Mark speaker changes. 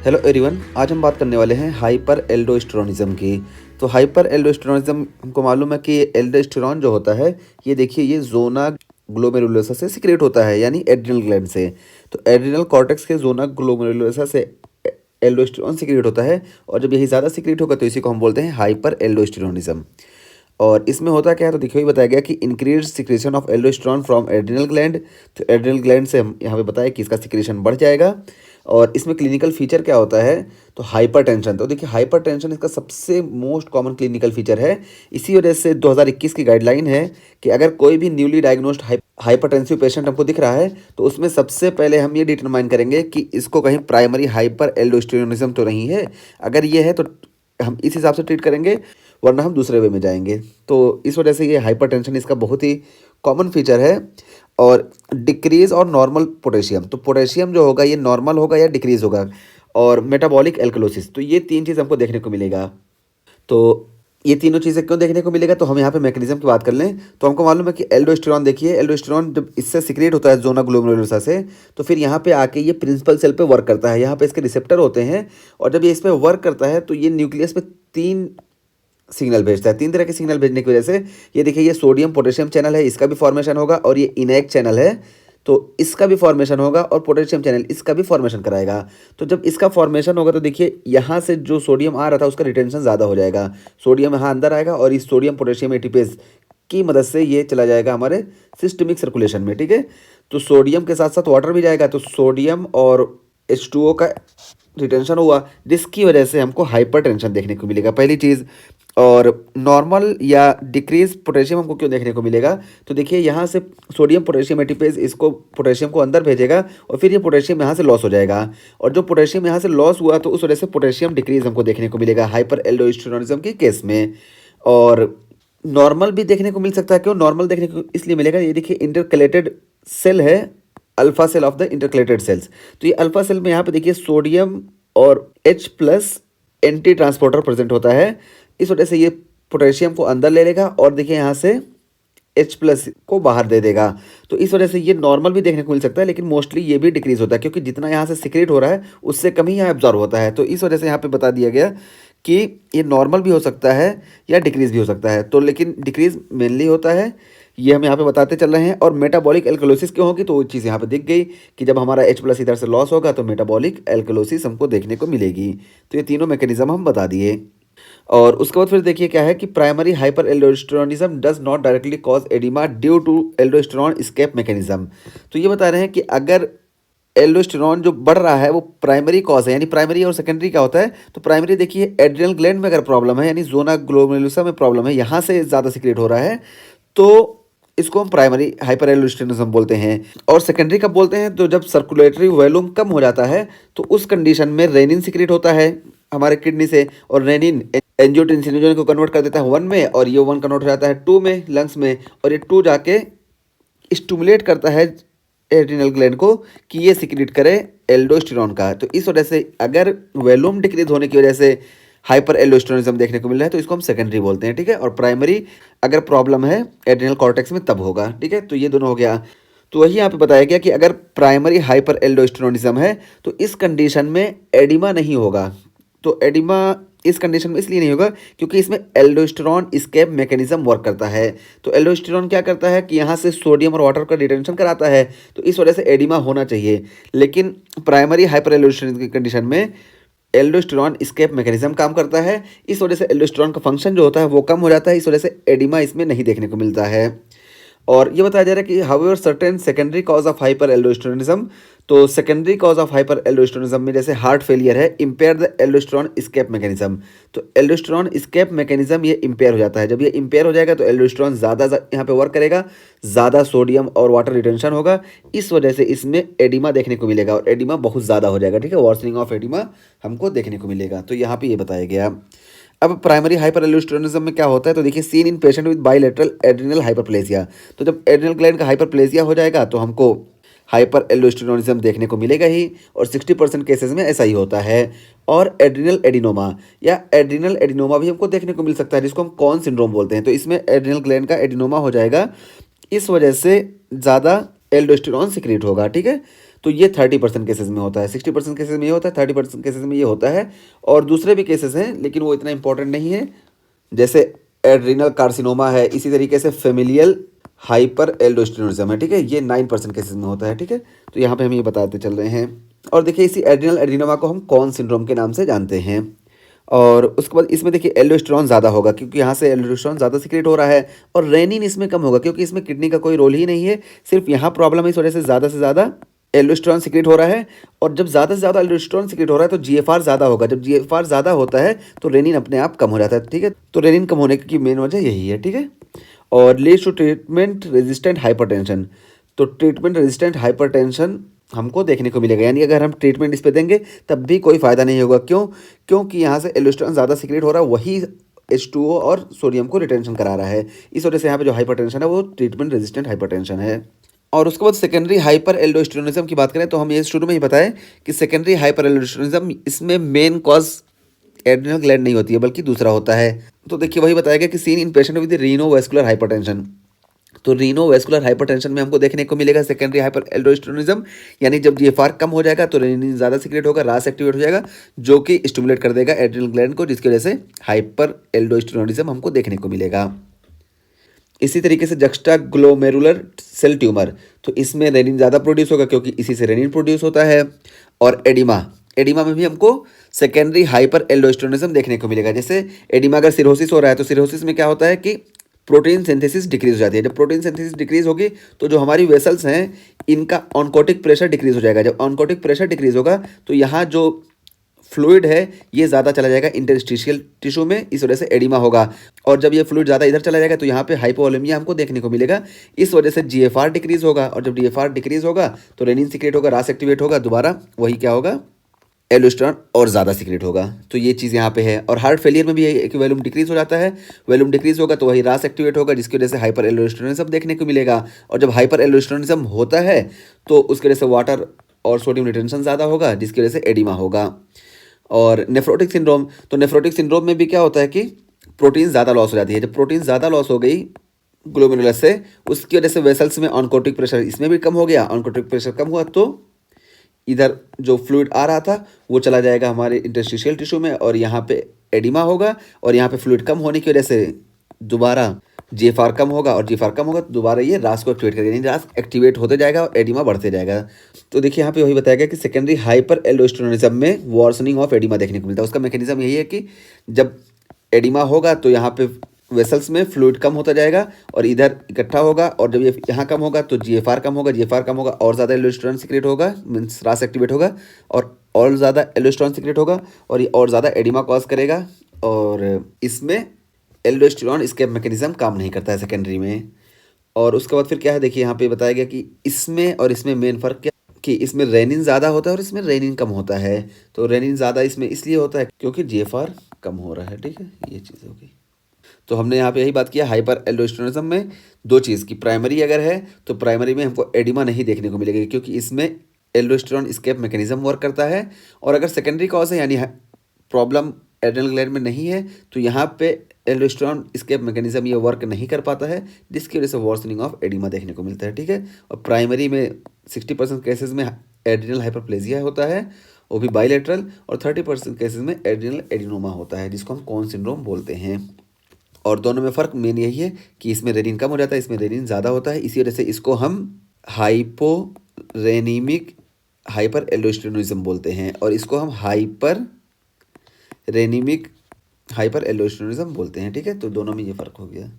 Speaker 1: Hello everyone, आज हम बात करने वाले हैं हाइपर एल्डोस्टेरोनिज्म की। तो हाइपर एल्डोस्टेरोनिज्म हमको मालूम है कि एल्डोस्टेरॉन जो होता है, ये देखिए ये ज़ोना ग्लोमेरुलोसा से सिक्रेट होता है, यानी एड्रिनल ग्लैंड से। तो एड्रिनल कॉर्टेक्स के ज़ोना ग्लोमेरुलोसा से एल्डोस्टेरॉन सिक्रेट होता है, और जब यही ज़्यादा सिक्रेट होगा तो इसी को हम बोलते हैं हाइपर एल्डोस्टेरोनिज्म। और इसमें होता क्या है, तो देखिए बताया गया कि increase secretion of aldosterone from adrenal gland. तो एड्रिनल ग्लैंड से हम यहाँ पे बताया कि इसका सिक्रेशन बढ़ जाएगा। और इसमें क्लिनिकल फीचर क्या होता है, तो हाइपर टेंशन। तो देखिए हाइपर टेंशन इसका सबसे मोस्ट कॉमन क्लिनिकल फीचर है। इसी वजह से 2021 की गाइडलाइन है कि अगर कोई भी न्यूली डायग्नोस्ड हाइपरटेंसिव पेशेंट हमको दिख रहा है, तो उसमें सबसे पहले हम ये डिटरमाइन करेंगे कि इसको कहीं प्राइमरी हाइपर एल्डोस्टेरोनिज्म तो नहीं है। अगर ये है तो हम इस हिसाब से ट्रीट करेंगे, वरना हम दूसरे वे में जाएंगे। तो इस वजह से ये हाइपरटेंशन इसका बहुत ही कॉमन फीचर है। और डिक्रीज और नॉर्मल पोटेशियम, तो पोटेशियम जो होगा ये नॉर्मल होगा या डिक्रीज होगा। और मेटाबॉलिक एल्कलोसिस, तो ये तीन चीज़ हमको देखने को मिलेगा। तो ये तीनों चीज़ें क्यों देखने को मिलेगा, तो हम यहाँ पे मैकेनिज्म की बात कर लें तो हमको मालूम है कि एल्डोस्टेरॉन, देखिए एल्डोस्टेरॉन जब इससे सिक्रेट होता है जोना ग्लोमेरुलोसा से, तो फिर यहाँ पे आके ये प्रिंसिपल सेल पे वर्क करता है। यहाँ पे इसके रिसेप्टर होते हैं, और जब ये इस पे वर्क करता है तो ये न्यूक्लियस पे तीन सिग्नल भेजता है। तीन तरह के सिग्नल भेजने की वजह से ये देखिए ये सोडियम पोटेशियम चैनल है, इसका भी फॉर्मेशन होगा, और ये इनएक्ट चैनल है तो इसका भी फॉर्मेशन होगा, और पोटेशियम चैनल इसका भी फॉर्मेशन कराएगा। तो जब इसका फॉर्मेशन होगा तो देखिए यहाँ से जो सोडियम आ रहा था उसका रिटेंशन ज़्यादा हो जाएगा। सोडियम यहाँ अंदर आएगा, और इस सोडियम पोटेशियम एटीपेज की मदद से ये चला जाएगा हमारे सिस्टमिक सर्कुलेशन में। ठीक है, तो सोडियम के साथ साथ वाटर भी जाएगा, तो सोडियम और H2O का रिटेंशन हुआ, जिसकी वजह से हमको हाइपर टेंशन देखने को मिलेगा, पहली चीज़। और नॉर्मल या डिक्रीज पोटेशियम हमको क्यों देखने को मिलेगा, तो देखिए यहाँ से सोडियम पोटेशियम एटीपेज इसको पोटेशियम को अंदर भेजेगा, और फिर ये पोटेशियम यहाँ से लॉस हो जाएगा। और जो पोटेशियम यहाँ से लॉस हुआ तो उस वजह से पोटेशियम डिक्रीज हमको देखने को मिलेगा हाइपर एल्डोस्टेरोनिज्म के केस में। और नॉर्मल भी देखने को मिल सकता है। क्यों नॉर्मल देखने को इसलिए मिलेगा, ये देखिए इंटरकलेटेड सेल है, alpha cell of the intercalated cells. तो ये अल्फा सेल में यहाँ पे देखिए सोडियम और H+ एंटी ट्रांसपोर्टर प्रेजेंट होता है। इस वजह से ये पोटेशियम को अंदर ले लेगा, और देखिए यहाँ से H+ को बाहर दे देगा। तो इस वजह से ये नॉर्मल भी देखने को मिल सकता है, लेकिन मोस्टली ये भी डिक्रीज होता है, क्योंकि जितना यहाँ से सिक्रेट हो रहा है उससे कम ही यहाँ एब्जॉर्ब होता है। तो इस वजह से यहाँ पे बता दिया गया कि ये नॉर्मल भी हो सकता है या डिक्रीज भी हो सकता है। तो लेकिन डिक्रीज मेनली होता है, ये हम यहाँ पे बताते चल रहे हैं। और मेटाबॉलिक एल्कलोसिस क्यों होगी, तो वो चीज़ यहाँ पे दिख गई कि जब हमारा H+ इधर से लॉस होगा तो मेटाबॉलिक एल्कलोसिस हमको देखने को मिलेगी। तो ये तीनों मैकेनिज्म हम बता दिए। और उसके बाद फिर देखिए क्या है कि primary hyperaldosteronism does not directly cause oedema due to aldosterone escape mechanism. तो ये बता रहे हैं कि अगर एल्डोस्टेरॉन जो बढ़ रहा है वो प्राइमरी कॉज है, यानी प्राइमरी और सेकेंडरी क्या होता है, तो प्राइमरी देखिए एड्रिनल ग्लैंड में अगर प्रॉब्लम है, यानी जोना ग्लोमेरुलोसा में प्रॉब्लम है, यहाँ से ज़्यादा सिक्रेट हो रहा है, तो इसको हम प्राइमरी हाइपर एल्डोस्टेरोनिज्म बोलते हैं। और सेकेंडरी कब बोलते हैं, तो जब सर्कुलेटरी वॉल्यूम कम हो जाता है तो उस कंडीशन में रेनिन सिक्रेट होता है हमारे किडनी से, और रेनिन एंजियोटेंसिनोजन को कन्वर्ट कर देता है 1 में, और ये 1 कन्वर्ट हो जाता है 2 में लंग्स में, और ये 2 जाके स्टिमुलेट करता है एड्रिनल ग्लैंड को कि ये सिक्रेट करे एल्डोस्टेरॉन का। तो इस वजह से अगर वॉल्यूम डिक्रीज होने की वजह से हाइपर एल्डोस्टेरोनिज्म देखने को मिल रहा है तो इसको हम सेकेंडरी बोलते हैं। ठीक है, और प्राइमरी अगर प्रॉब्लम है एड्रिनल कॉर्टेक्स में तब होगा। ठीक है, तो ये दोनों हो गया। तो वही यहाँ पे बताया गया कि अगर प्राइमरी हाइपर एल्डोस्टेरोनिज्म है तो इस कंडीशन में एडिमा नहीं होगा। तो एडिमा इस कंडीशन में इसलिए नहीं होगा क्योंकि इसमें एल्डोस्टेरॉन एस्केप मैकेनिज्म वर्क करता है। तो एल्डोस्टेरॉन क्या करता है कि यहाँ से सोडियम और वाटर का रिटेंशन कराता है, तो इस वजह से एडिमा होना चाहिए। लेकिन प्राइमरी हाइपर एल्डोस्टेरोनिज्म की कंडीशन में एल्डोस्टेरॉन एस्केप मैकेनिज्म काम करता है, इस वजह से एल्डोस्टेरॉन का फंक्शन जो होता है वो कम हो जाता है, इस वजह से एडिमा इसमें नहीं देखने को मिलता है। और ये बताया जा रहा है कि however certain secondary cause of hyperaldosteronism, तो secondary cause of hyperaldosteronism में जैसे हार्ट फेलियर है, impair the aldosterone escape mechanism. तो एल्डोस्टेरॉन एस्केप मैकेनिज्म ये इम्पेयर हो जाता है। जब ये इम्पेयर हो जाएगा तो एल्डोस्टेरॉन ज़्यादा यहाँ पे वर्क करेगा, ज़्यादा सोडियम और वाटर रिटेंशन होगा, इस वजह से इसमें एडिमा देखने को मिलेगा, और एडिमा बहुत ज़्यादा हो जाएगा। ठीक है, वर्सनिंग ऑफ एडिमा हमको देखने को मिलेगा। तो यहाँ पे ये बताया गया। अब प्राइमरी हाइपर एल्डोस्टेरोनिज्म में क्या होता है, तो देखिए scene in patient with bilateral adrenal hyperplasia. तो जब एड्रिनल ग्लैंड का हाइपरप्लेसिया हो जाएगा तो हमको हाइपर एल्डोस्टेरोनिज्म देखने को मिलेगा ही, और 60% केसेस में ऐसा ही होता है। और एड्रिनल एडिनोमा या एड्रिनल एडिनोमा भी हमको देखने को मिल सकता है, जिसको हम कॉन सिंड्रोम बोलते हैं। तो इसमें एड्रिनल ग्लैंड का एडिनोमा हो जाएगा, इस वजह से ज़्यादा एल्डोस्टेरॉन सिक्रीट होगा, ठीक है। तो ये 30% केसेस में होता है, 60% केसेस में ये होता है, 30% केसेस में ये होता है। और दूसरे भी केसेस हैं लेकिन वो इतना इंपॉर्टेंट नहीं है, जैसे एड्रिनल कार्सिनोमा है, इसी तरीके से फेमिलियल हाइपर एल्डोस्टेरोनिज्म है, ठीक है, ये 9% केसेस में होता है, ठीक है। तो यहाँ पे हम ये बताते चल रहे हैं। और देखिए इसी एड्रिनल एडिनोमा को हम कॉन सिंड्रोम के नाम से जानते हैं। और उसके बाद इसमें देखिए एल्डोस्टेरॉन ज़्यादा होगा क्योंकि यहाँ से एल्डोस्टेरॉन ज़्यादा सिक्रेट हो रहा है, और रेनिन इसमें कम होगा क्योंकि इसमें किडनी का कोई रोल ही नहीं है, सिर्फ यहाँ प्रॉब्लम है, इस वजह से ज़्यादा एल्डोस्टेरॉन सिक्रेट हो रहा है। और जब ज़्यादा से ज़्यादा एल्डोस्टेरॉन सिक्रेट हो रहा है तो जीएफआर ज़्यादा होगा, जब जीएफआर ज़्यादा होता है तो रेनिन अपने आप कम हो जाता है, ठीक है। तो रेनिन कम होने की मेन वजह यही है, ठीक है। और leads to treatment resistant hypertension, तो ट्रीटमेंट रेजिस्टेंट हाइपरटेंशन हमको देखने को मिलेगा, यानी अगर हम ट्रीटमेंट इस पे देंगे तब भी कोई फ़ायदा नहीं होगा। क्यों? क्योंकि यहाँ से एल्डोस्टेरॉन ज़्यादा सिक्रेट हो रहा है, वही H2O और सोडियम को रिटेंशन करा रहा है, इस वजह से यहाँ पे जो हाइपरटेंशन है वो ट्रीटमेंट रेजिस्टेंट हाइपरटेंशन है। और उसके बाद सेकेंडरी हाइपर एल्डोस्टेरोनिज्म की बात करें तो हम ये शुरू में ही बताएं कि सेकेंडरी हाइपर एल्डोस्टेरोनिज्म, इसमें मेन कॉज एड्रिनल ग्लैंड नहीं होती है बल्कि दूसरा होता है। तो देखिए वही बताया गया कि seen in patient with renovascular hypertension, तो रीनोवैस्कुलर हाइपरटेंशन में हमको देखने को मिलेगा सेकेंडरी हाइपर एल्डोस्टेरोनिज्म, यानी जब जीएफआर कम हो जाएगा तो रेनिन ज़्यादा सिक्रेट होगा, रास एक्टिवेट हो जाएगा जो कि स्टिमुलेट कर देगा एड्रिनल ग्लैंड को, जिसकी वजह से हाइपर एल्डोस्टेरोनिज्म हमको देखने को मिलेगा। इसी तरीके से जक्स्टा ग्लोमेरुलर सेल ट्यूमर, तो इसमें रेनिन ज़्यादा प्रोड्यूस होगा क्योंकि इसी से रेनिन प्रोड्यूस होता है। और एडिमा, एडिमा में भी हमको सेकेंडरी हाइपर एल्डोस्टेरोनिज्म देखने को मिलेगा। जैसे एडिमा अगर सिरोसिस हो रहा है तो सिरोसिस में क्या होता है कि प्रोटीन सिंथेसिस डिक्रीज हो जाती है, जब प्रोटीन सिंथेसिस डिक्रीज होगी तो जो हमारी वेसल्स हैं इनका ऑनकोटिक प्रेशर डिक्रीज हो जाएगा, जब ऑनकोटिक प्रेशर डिक्रीज होगा तो यहाँ जो फ्लूइड है ये ज़्यादा चला जाएगा इंटरस्टिशियल टिश्यू में, इस वजह से एडिमा होगा। और जब ये फ्लूइड ज़्यादा इधर चला जाएगा तो यहाँ पे हाइपोवोलेमिया हमको देखने को मिलेगा, इस वजह से जीएफआर डिक्रीज होगा, और जब जीएफआर डिक्रीज होगा तो रेनिन सिक्रेट होगा, रास एक्टिवेट होगा, दोबारा वही क्या होगा, एल्डोस्टेरॉन और ज़्यादा सिक्रेट होगा। तो ये चीज़ यहाँ पे है। और हार्ट फेलियर में भी एक वॉल्यूम डिक्रीज हो जाता है, वॉल्यूम डिक्रीज होगा तो वही रास एक्टिवेट होगा, जिसकी वजह से हाइपर एल्डोस्टेरोनिज्म देखने को मिलेगा। और जब हाइपर एल्डोस्टेरोनिज्म होता है तो उसकी वजह से वाटर और सोडियम रिटेंशन ज़्यादा होगा, जिसकी वजह से एडिमा होगा। और नेफ्रोटिक सिंड्रोम, तो नेफ्रोटिक सिंड्रोम में भी क्या होता है कि प्रोटीन ज़्यादा लॉस हो जाती है, जब प्रोटीन ज़्यादा लॉस हो गई ग्लोमेरुलस से, उसकी वजह से वेसल्स में ऑनकोटिक प्रेशर इसमें भी कम हो गया, ऑनकोटिक प्रेशर कम हुआ तो इधर जो फ्लूइड आ रहा था वो चला जाएगा हमारे इंटरस्टिशियल टिश्यू में, और यहाँ पे एडिमा होगा, और यहाँ पे फ्लूइड कम होने की वजह से दोबारा जीएफआर कम होगा, और जीएफआर कम होगा तो दोबारा ये रास को एक्टिवेट करेगा, यानी रास एक्टिवेट होते जाएगा और एडिमा बढ़ते जाएगा। तो देखिए यहाँ पे वही बताया गया कि सेकेंडरी हाइपर एल्डोस्टेरोनिज्म में वर्सनिंग ऑफ एडिमा देखने को मिलता है। उसका मैकेनिज्म यही है कि जब एडिमा होगा तो यहाँ पे वेसल्स में फ्लूइड कम होता जाएगा और इधर इकट्ठा होगा, और जब ये यहाँ कम होगा तो जीएफआर कम होगा, जीएफआर कम होगा और ज़्यादा एल्डोस्टेरोन सिक्रेट होगा, मीन्स रास एक्टिवेट होगा, और ज़्यादा एल्डोस्टेरोन सिक्रेट होगा, और ये और ज़्यादा एडिमा कॉज करेगा। और इसमें एल्डोस्टेरॉन एस्केप मैकेनिज्म काम नहीं करता है सेकेंडरी में। और उसके बाद फिर क्या है, देखिए यहाँ पे बताया गया कि इसमें और इसमें मेन फ़र्क क्या, कि इसमें रेनिन ज़्यादा होता है और इसमें रेनिन कम होता है। तो रेनिन ज़्यादा इसमें इसलिए होता है क्योंकि जीएफआर कम हो रहा है, ठीक है, ये चीज़ होगी। तो हमने यहाँ पे यही बात किया, हाइपर एल्डोस्टेरोनिज्म में दो चीज़ की, प्राइमरी अगर है तो प्राइमरी में हमको एडिमा नहीं देखने को मिलेगी क्योंकि इसमें एल्डोस्टेरॉन एस्केप मैकेनिज्म वर्क करता है। और अगर सेकेंडरी कॉज है यानी प्रॉब्लम एड्रिनल ग्लैंड में नहीं है तो यहाँ पे एल्डोस्टेरॉन एस्केप मैकेनिज्म ये वर्क नहीं कर पाता है, जिसकी वजह से वर्सनिंग ऑफ एडिमा देखने को मिलता है, ठीक है। और प्राइमरी में 60% केसेस में एड्रिनल हाइपरप्लेजिया होता है, वो भी बाइलेटरल, और 30% केसेस में एड्रिनल एडिनोमा होता है, जिसको हम कॉन सिंड्रोम बोलते हैं। और दोनों में फ़र्क मेन यही है कि इसमें रेनिन कम हो जाता है, इसमें रेनिन ज़्यादा होता है, इसी वजह से इसको हम हाइपोरेनिमिक हाइपर एल्डोस्टेरोनिज्म बोलते हैं, और इसको हम हाइपर रेनिमिक हाइपर एल्डोस्टेरोनिज्म बोलते हैं, ठीक है। तो दोनों में ये फ़र्क हो गया।